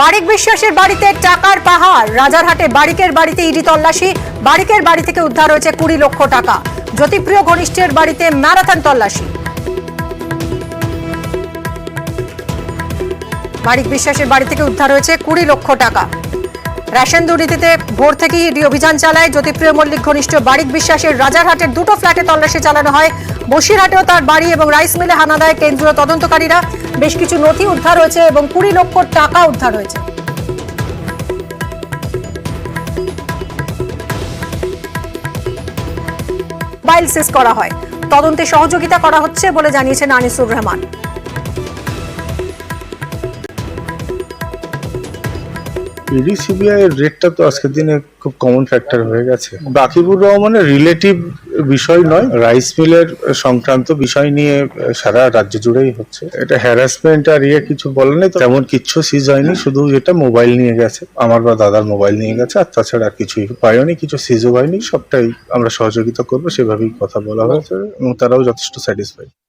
বারিক বিশ্বাসের বাড়িতে টাকার পাহাড়। রাজারহাটে বারিকের বাড়িতে ইডি তল্লাশি। বারিকের বাড়ি থেকে উদ্ধার হয়েছে 20 লক্ষ টাকা। জ্যোতিপ্রিয় ঘনিষ্ঠের বাড়িতে ম্যারাথন তল্লাশি। বারিক বিশ্বাসের বাড়ি থেকে উদ্ধার হয়েছে 20 লক্ষ টাকা। রেশন দুর্নীতিতে ভোর থেকেই ইডি অভিযান চালায়। জ্যোতিপ্রিয় মল্লিক ঘনিষ্ঠ বারিক বিশ্বাসের রাজারহাটের দুটো ফ্ল্যাটে তল্লাশি চালানো হয়। বসিরহাটেও তার বাড়ি এবং রাইস মিলে হানা দেয় কেন্দ্রীয় তদন্তকারীরা। বেশ কিছু নথি উদ্ধার হয়েছে এবং 20 লক্ষ টাকা উদ্ধার হয়েছে। মোবাইল সিজ করা হয়। তদন্তে সহযোগিতা করা হচ্ছে বলে জানিয়েছেন আনিসুর রহমান। ইডি সিবিআই এর রেটটা তো আজকের দিনে খুব কমন ফ্যাক্টর হয়ে গেছে। বাকিবুর রহমানের রিলেটিভ বিষয় নয়, রাইস মিলের সংক্রান্ত বিষয় নিয়ে সারা রাজ্য জুড়েই হচ্ছে। এটা হ্যারাসমেন্ট আর কিছু বলে নেই, তেমন কিচ্ছু সিজ হয়নি, শুধু যেটা মোবাইল নিয়ে গেছে, আমার বা দাদার মোবাইল নিয়ে গেছে, আর তাছাড়া আর কিছুই পায়নি, কিছু সিজও হয়নি। সবটাই আমরা সহযোগিতা করবো সেভাবেই কথা বলা হয়েছে এবং তারাও যথেষ্ট স্যাটিসফাইড।